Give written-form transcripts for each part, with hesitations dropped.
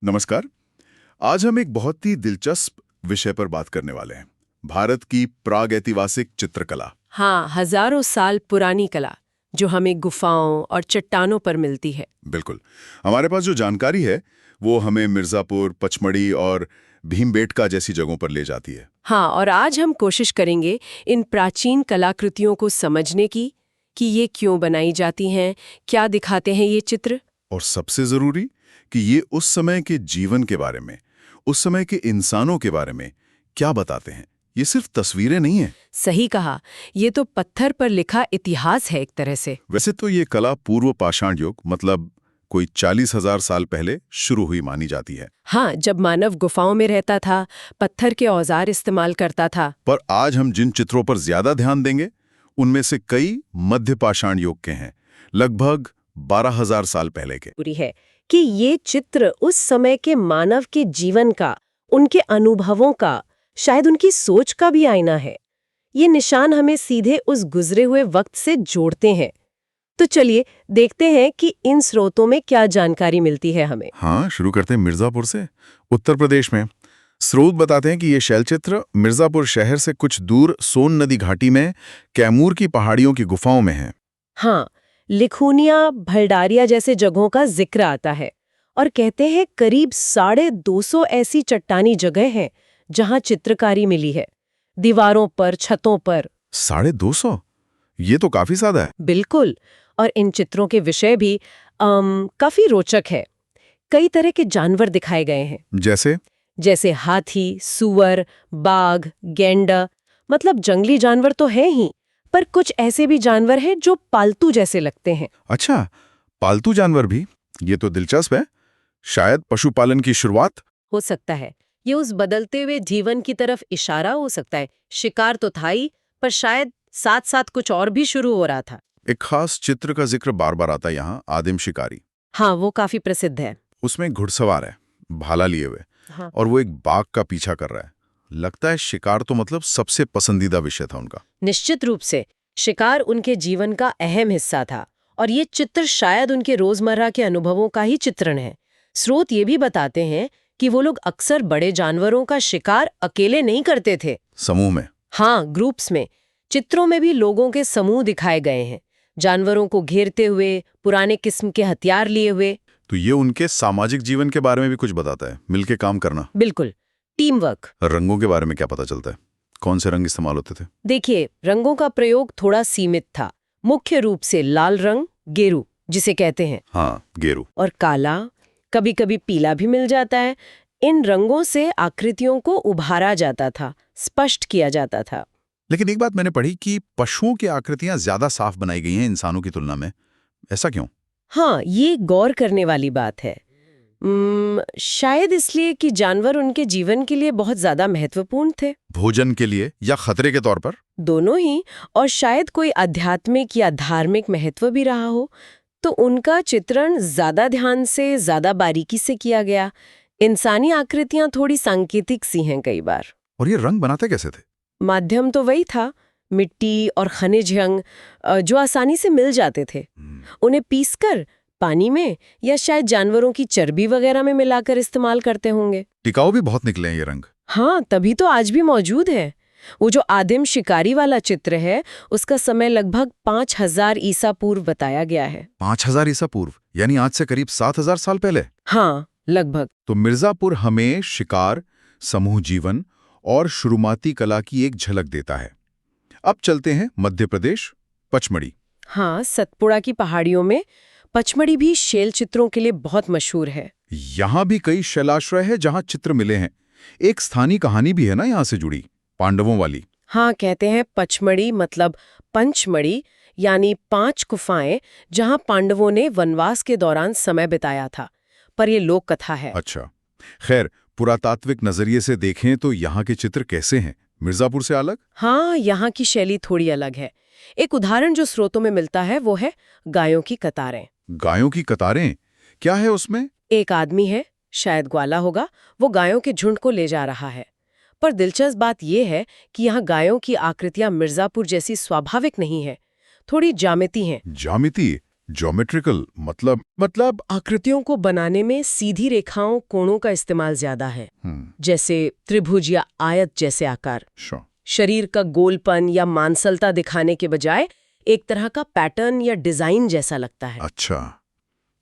नमस्कार। आज हम एक बहुत ही दिलचस्प विषय पर बात करने वाले हैं। भारत की प्रागैतिहासिक चित्रकला। हाँ, हजारों साल पुरानी कला जो हमें गुफाओं और चट्टानों पर मिलती है। बिल्कुल। हमारे पास जो जानकारी है वो हमें मिर्जापुर, पचमढ़ी और भीमबेटका जैसी जगहों पर ले जाती है। हाँ, और आज हम कोशिश करेंगे इन प्राचीन कलाकृतियों को समझने की कि ये क्यों बनाई जाती हैं, क्या दिखाते हैं ये चित्र। और सबसे जरूरी कि ये उस समय के जीवन के बारे में, उस समय के इंसानों के बारे में क्या बताते हैं। ये सिर्फ तस्वीरें नहीं है। सही कहा, ये तो पत्थर पर लिखा इतिहास है एक तरह से। वैसे तो ये कला पूर्व पाषाण युग मतलब कोई 40,000 साल पहले शुरू हुई मानी जाती है। हाँ, जब मानव गुफाओं में रहता था, पत्थर के औजार इस्तेमाल करता था। पर आज हम जिन चित्रों पर ज्यादा ध्यान देंगे उनमें से कई मध्य पाषाण युग के हैं, लगभग 12,000 साल पहले के। पूरी है कि ये चित्र उस समय के मानव के जीवन का, उनके अनुभवों का, शायद उनकी सोच का भी आईना है। ये निशान हमें सीधे उस गुजरे हुए वक्त से जोड़ते हैं। तो चलिए देखते हैं कि इन स्रोतों में क्या जानकारी मिलती है हमें। हाँ, शुरू करते हैं मिर्जापुर से। उत्तर प्रदेश में स्रोत बताते हैं कि ये शैलचित्र मिर्जापुर शहर से कुछ दूर सोन नदी घाटी में कैमूर की पहाड़ियों की गुफाओं में है। हाँ, लिखूनिया, भलडारिया जैसे जगहों का जिक्र आता है और कहते हैं करीब 250 ऐसी चट्टानी जगह हैं जहां चित्रकारी मिली है, दीवारों पर, छतों पर। 250? ये तो काफी ज्यादा है। बिल्कुल। और इन चित्रों के विषय भी काफी रोचक है। कई तरह के जानवर दिखाए गए हैं, जैसे हाथी, सूअर, बाघ, गैंडा, मतलब जंगली जानवर तो हैं ही, पर कुछ ऐसे भी जानवर हैं जो पालतू जैसे लगते हैं। अच्छा, पालतू जानवर भी? ये तो दिलचस्प है। शायद पशुपालन की शुरुआत हो सकता है ये उस बदलते हुए जीवन की तरफ इशारा हो सकता है। शिकार तो था ही, पर शायद साथ साथ कुछ और भी शुरू हो रहा था। एक खास चित्र का जिक्र बार बार आता है यहाँ, आदिम शिकारी। हाँ, वो काफी प्रसिद्ध है। उसमें घुड़सवार है, भाला लिए हुए। हाँ। और वो एक बाघ का पीछा कर रहा है। लगता है शिकार तो मतलब सबसे पसंदीदा विषय था उनका। निश्चित रूप से शिकार उनके जीवन का अहम हिस्सा था और ये चित्र शायद उनके रोजमर्रा के अनुभवों का ही चित्रण है। स्रोत ये भी बताते हैं कि वो लोग अक्सर बड़े जानवरों का शिकार अकेले नहीं करते थे, समूह में। हाँ, ग्रुप्स में। चित्रों में भी लोगों के समूह दिखाए गए हैं, जानवरों को घेरते हुए, पुराने किस्म के हथियार लिए हुए। तो ये उनके सामाजिक जीवन के बारे में भी कुछ बताता है, मिलके काम करना। बिल्कुल, टीम वर्क। रंगों के बारे में क्या पता चलता है? कौन से रंग इस्तेमाल होते थे? देखिए, रंगों का प्रयोग थोड़ा सीमित था। मुख्य रूप से लाल रंग, गेरू जिसे कहते हैं, हाँ, गेरू। और काला, कभी कभी पीला भी मिल जाता है। इन रंगों से आकृतियों को उभारा जाता था, स्पष्ट किया जाता था। लेकिन एक बात मैंने पढ़ी कि पशुओं की आकृतियां ज्यादा साफ बनाई गई हैं इंसानों की तुलना में। ऐसा क्यों? हाँ, ये गौर करने वाली बात है। शायद इसलिए कि जानवर उनके जीवन के लिए बहुत ज्यादा महत्वपूर्ण थे। भोजन के लिए या खतरे के तौर पर? दोनों ही। और शायद कोई आध्यात्मिक या धार्मिक महत्व भी रहा हो, तो उनका चित्रण ज्यादा ध्यान से, ज्यादा बारीकी से किया गया। इंसानी आकृतियां थोड़ी सांकेतिक सी हैं कई बार। और ये रंग बनाते कैसे थे? माध्यम तो वही था, मिट्टी और खनिज यंग, जो आसानी से मिल जाते थे। उन्हें पीसकर पानी में या शायद जानवरों की चर्बी वगैरह में मिलाकर इस्तेमाल करते होंगे। टिकाऊ भी बहुत निकले हैं ये रंग। हाँ, तभी तो आज भी मौजूद है। वो जो आदिम शिकारी वाला चित्र है, उसका समय लगभग 5000 ईसा पूर्व बताया गया है। 5000 ईसा पूर्व, यानी आज से करीब 7000 साल पहले। हाँ, लगभग। तो मिर्जापुर हमें शिकार, समूह जीवन और शुरुआती कला की एक झलक देता है। अब चलते हैं मध्य प्रदेश, पचमढ़ी। हाँ, सतपुड़ा की पहाड़ियों में पचमढ़ी भी शैल चित्रों के लिए बहुत मशहूर है। यहाँ भी कई शैलाश्रय है जहाँ चित्र मिले हैं। एक स्थानीय कहानी भी है ना यहाँ से जुड़ी, पांडवों वाली। हाँ, कहते हैं पचमढ़ी मतलब पंचमढ़ी, यानी 5 गुफाएं जहां पांडवों ने वनवास के दौरान समय बिताया था। पर ये लोक कथा है। अच्छा, खैर, पुरातात्विक नजरिए से देखें तो यहाँ के चित्र कैसे हैं? मिर्जापुर से अलग? हाँ, यहाँ की शैली थोड़ी अलग है। एक उदाहरण जो स्रोतों में मिलता है वो है गायों की कतारें। गायों की कतारें? क्या है उसमें? एक आदमी है, शायद ग्वाला होगा, वो गायों के झुंड को ले जा रहा है। पर दिलचस्प बात यह है कि यहाँ गायों की आकृतियां मिर्जापुर जैसी स्वाभाविक नहीं है, थोड़ी ज्यामिति हैं। ज्यामिति? ज्योमेट्रिकल मतलब आकृतियों को बनाने में सीधी रेखाओं कोणों का इस्तेमाल ज्यादा है, जैसे त्रिभुज या आयत जैसे आकार। शरीर का गोलपन या मांसलता दिखाने के बजाय एक तरह का पैटर्न या डिजाइन जैसा लगता है। अच्छा,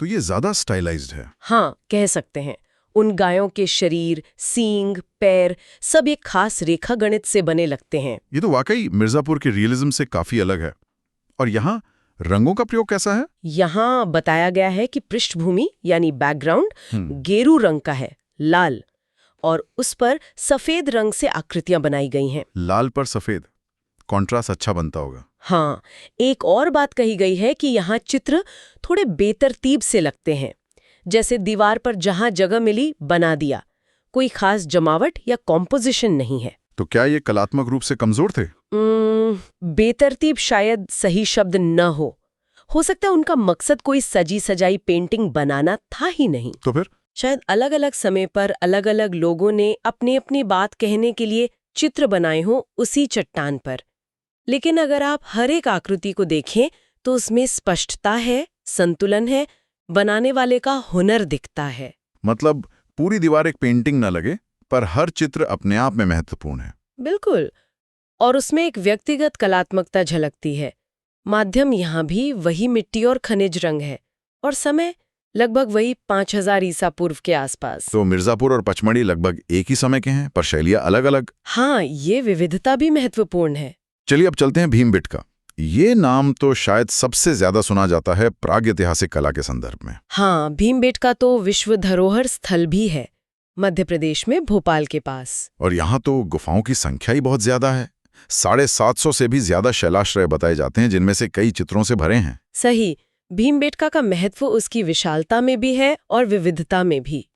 तो ये ज्यादा स्टाइलाइज्ड है। हाँ, कह सकते हैं। उन गायों के शरीर, सींग, पैर सब एक खास रेखा गणित से बने लगते हैं। ये तो वाकई मिर्जापुर के रियलिज्म से काफी अलग है। और यहाँ रंगों का प्रयोग कैसा है? यहाँ बताया गया है कि पृष्ठभूमि यानी बैकग्राउंड गेरू रंग का है, लाल, और उस पर सफेद रंग से आकृतियां बनाई गई हैं। लाल पर सफेद, कॉन्ट्रास्ट अच्छा बनता होगा। हाँ, एक और बात कही गई है कि यहाँ चित्र थोड़े बेतरतीब से लगते हैं, जैसे दीवार पर जहां जगह मिली बना दिया, कोई खास जमावट या कॉम्पोजिशन नहीं है। तो क्या ये कलात्मक रूप से कमजोर थे? बेतरतीब शायद सही शब्द न हो सकता है उनका मकसद कोई सजी सजाई पेंटिंग बनाना था ही नहीं। तो फिर शायद अलग अलग समय पर अलग अलग लोगों ने अपनी अपनी बात कहने के लिए चित्र बनाए हों उसी चट्टान पर। लेकिन अगर आप हर एक आकृति को देखें तो उसमें स्पष्टता है, संतुलन है, बनाने वाले का हुनर दिखता है। मतलब पूरी दीवार एक पेंटिंग न लगे, पर हर चित्र अपने आप में महत्वपूर्ण है। बिल्कुल, और उसमें एक व्यक्तिगत कलात्मकता झलकती है। माध्यम यहाँ भी वही मिट्टी और खनिज रंग है, और समय लगभग वही 5000 ईसा पूर्व के आसपास। तो मिर्जापुर और पचमढ़ी लगभग एक ही समय के हैं, पर शैलियाँ अलग अलग। हाँ, ये विविधता भी महत्वपूर्ण है। चलिए अब चलते हैं भीमबेटका। ये नाम तो शायद सबसे ज्यादा सुना जाता है प्रागैतिहासिक कला के संदर्भ में। हाँ, भीमबेटका तो विश्व धरोहर स्थल भी है, मध्य प्रदेश में भोपाल के पास। और यहाँ तो गुफाओं की संख्या ही बहुत ज्यादा है। 750 से भी ज्यादा शैलाश्रय बताए जाते हैं, जिनमें से कई चित्रों से भरे हैं। सही, भीमबेटका का महत्व उसकी विशालता में भी है और विविधता में भी।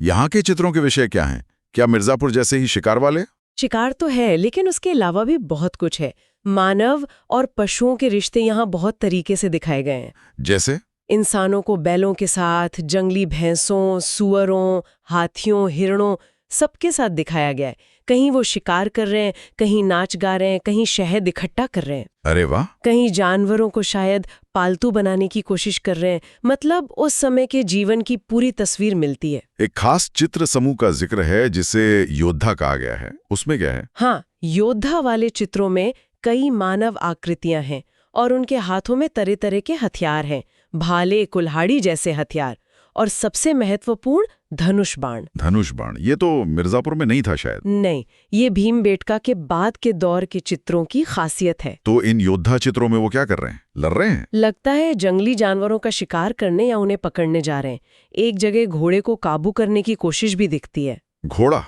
यहाँ के चित्रों के विषय क्या हैं? क्या मिर्जापुर जैसे ही शिकार वाले? शिकार तो है, लेकिन उसके अलावा भी बहुत कुछ है। मानव और पशुओं के रिश्ते यहाँ बहुत तरीके से दिखाए गए हैं। जैसे इंसानों को बैलों के साथ, जंगली भैंसों, सुअरों, हाथियों, हिरणों सबके साथ दिखाया गया है। कहीं वो शिकार कर रहे हैं, कहीं नाच गा रहे हैं, कहीं शहद इकट्ठा कर रहे हैं। अरे वाह! कहीं जानवरों को शायद पालतू बनाने की कोशिश कर रहे हैं। मतलब उस समय के जीवन की पूरी तस्वीर मिलती है। एक खास चित्र समूह का जिक्र है जिसे योद्धा कहा गया है। उसमें क्या है? हाँ, योद्धा वाले चित्रों में कई मानव आकृतियां हैं और उनके हाथों में तरह तरह के हथियार हैं, भाले, कुल्हाड़ी जैसे हथियार, और सबसे महत्वपूर्ण धनुष बाण। धनुष बाण, ये तो मिर्जापुर में नहीं था शायद। नहीं, ये भीमबेटका के बाद के दौर के चित्रों की खासियत है। तो इन योद्धा चित्रों में वो क्या कर रहे हैं? लड़ रहे हैं? लगता है जंगली जानवरों का शिकार करने या उन्हें पकड़ने जा रहे हैं। एक जगह घोड़े को काबू करने की कोशिश भी दिखती है। घोड़ा?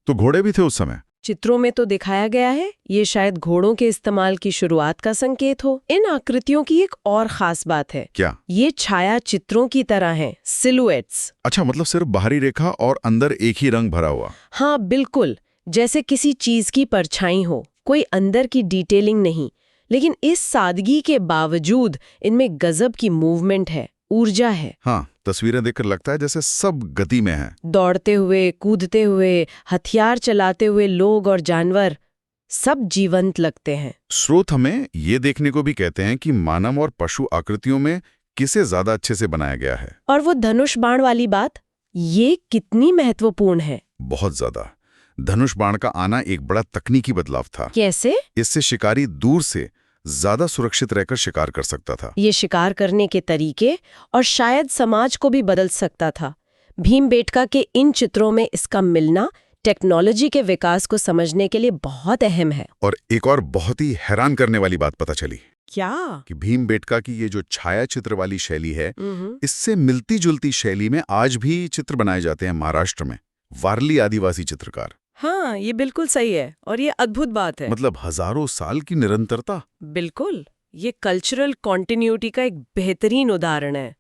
तो घोड़े भी थे उस समय? चित्रों में तो दिखाया गया है। ये शायद घोड़ों के इस्तेमाल की शुरुआत का संकेत हो। इन आकृतियों की एक और खास बात है। क्या? ये छाया चित्रों की तरह हैं, सिलुएट्स। अच्छा, मतलब सिर्फ बाहरी रेखा और अंदर एक ही रंग भरा हुआ। हाँ बिल्कुल, जैसे किसी चीज की परछाई हो, कोई अंदर की डिटेलिंग नहीं। लेकिन इस सादगी के बावजूद इनमें गजब की मूवमेंट है, ऊर्जा है। हाँ, तस्वीरें देखकर लगता है जैसे सब गति में है। दौड़ते हुए, कूदते हुए, हथियार चलाते हुए लोग और जानवर सब जीवंत लगते हैं। स्रोत हमें ये देखने को भी कहते हैं कि मानव और पशु आकृतियों में किसे ज्यादा अच्छे से बनाया गया है। और वो धनुष बाण वाली बात, ये कितनी महत्वपूर्ण है। बहुत ज्यादा। धनुष बाण का आना एक बड़ा तकनीकी बदलाव था। कैसे? इससे शिकारी दूर से ज्यादा सुरक्षित रहकर शिकार कर सकता था। ये शिकार करने के तरीके और शायद समाज को भी बदल सकता था। भीमबेटका के इन चित्रों में इसका मिलना टेक्नोलॉजी के विकास को समझने के लिए बहुत अहम है। और एक और बहुत ही हैरान करने वाली बात पता चली। क्या? कि भीमबेटका की ये जो छाया चित्र वाली शैली है, इससे मिलती जुलती शैली में आज भी चित्र बनाए जाते हैं महाराष्ट्र में। वारली आदिवासी चित्रकार। हाँ, ये बिल्कुल सही है और ये अद्भुत बात है। मतलब हजारों साल की निरंतरता। बिल्कुल, ये कल्चरल कॉन्टिन्यूटी का एक बेहतरीन उदाहरण है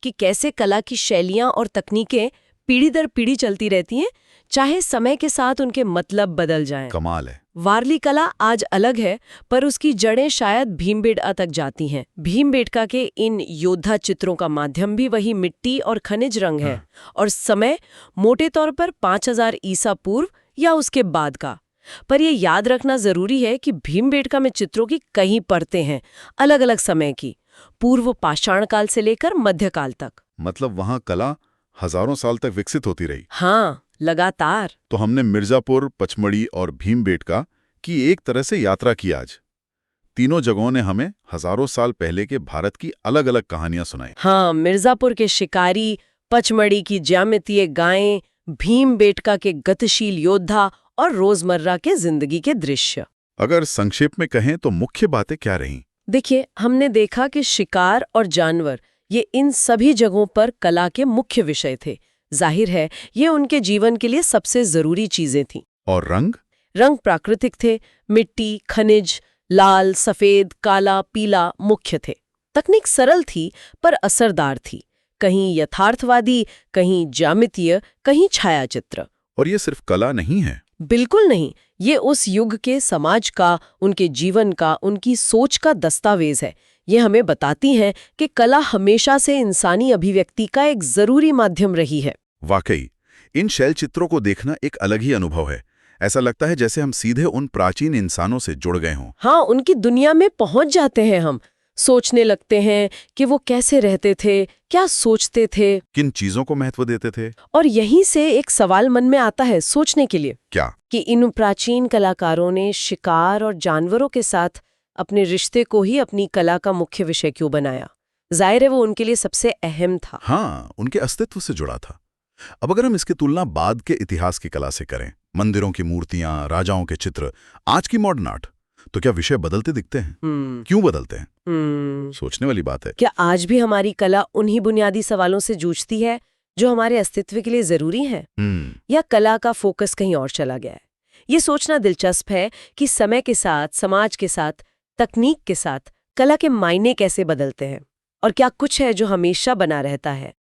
कि कैसे कला की शैलियां और तकनीकें पीढ़ी दर पीढ़ी चलती रहती हैं, चाहे समय के साथ उनके मतलब बदल जाएं। कमाल है। वारली कला आज अलग है, पर उसकी जड़ें शायद भीमबेटका तक जाती हैं। भीमबेटका के इन योद्धा चित्रों का माध्यम भी वही मिट्टी और खनिज रंग है, और समय मोटे तौर पर 5000 ईसा पूर्व या उसके बाद का। पर यह याद रखना जरूरी है कि भीमबेटका में चित्रों की कई परतें हैं, अलग अलग समय की, पूर्व पाषाण काल से लेकर मध्यकाल तक। मतलब वहां कला हजारों साल तक विकसित होती रही। हाँ, लगातार। तो हमने मिर्जापुर, पचमढ़ी और भीमबेटका की एक तरह से यात्रा की आज। तीनों जगहों ने हमें हजारों साल पहले के भारत की अलग अलग कहानियां सुनाई। हाँ, मिर्जापुर के शिकारी, पचमढ़ी की ज्यामितीय गायें, भीमबेटका के गतिशील योद्धा और रोजमर्रा के जिंदगी के दृश्य। अगर संक्षेप में कहें तो मुख्य बातें क्या रहीं? देखिए, हमने देखा कि शिकार और जानवर ये इन सभी जगहों पर कला के मुख्य विषय थे। जाहिर है, ये उनके जीवन के लिए सबसे जरूरी चीजें थीं। और रंग? रंग प्राकृतिक थे, मिट्टी, खनिज, लाल, सफेद, काला, पीला मुख्य थे। तकनीक सरल थी पर असरदार थी, कहीं यथार्थवादी, कहीं ज्यामितीय, कहीं छायाचित्र। और ये सिर्फ कला नहीं है। बिल्कुल नहीं, ये उस युग के समाज का, उनके जीवन का, उनकी सोच का दस्तावेज है। ये हमें बताती हैं कि कला हमेशा से इंसानी अभिव्यक्ति का एक जरूरी माध्यम रही है। वाकई, इन शैल चित्रों को देखना एक अलग ही अनुभव है। ऐसा लगता है जैसे हम सीधे उन प्राचीन इंसानों से जुड़ गए हों। हाँ, उनकी दुनिया में पहुंच जाते हैं हम। सोचने लगते हैं कि वो कैसे रहते थे, क्या सोचते थे, किन चीजों को महत्व देते थे। और यहीं से एक सवाल मन में आता है सोचने के लिए। क्या? कि इन प्राचीन कलाकारों ने शिकार और जानवरों के साथ अपने रिश्ते को ही अपनी कला का मुख्य विषय क्यों बनाया? जाहिर है वो उनके लिए सबसे अहम था। हाँ, उनके अस्तित्व से जुड़ा था। अब अगर हम इसकी तुलना बाद के इतिहास की कला से करें, मंदिरों की मूर्तियां, राजाओं के चित्र, आज की मॉडर्न आर्ट, तो क्या विषय बदलते दिखते हैं? क्यों बदलते हैं? सोचने वाली बात है। क्या आज भी हमारी कला उन्हीं बुनियादी सवालों से जूझती है जो हमारे अस्तित्व के लिए जरूरी है? या कला का फोकस कहीं और चला गया है? ये सोचना दिलचस्प है कि समय के साथ, समाज के साथ, तकनीक के साथ कला के मायने कैसे बदलते हैं, और क्या कुछ है जो हमेशा बना रहता है।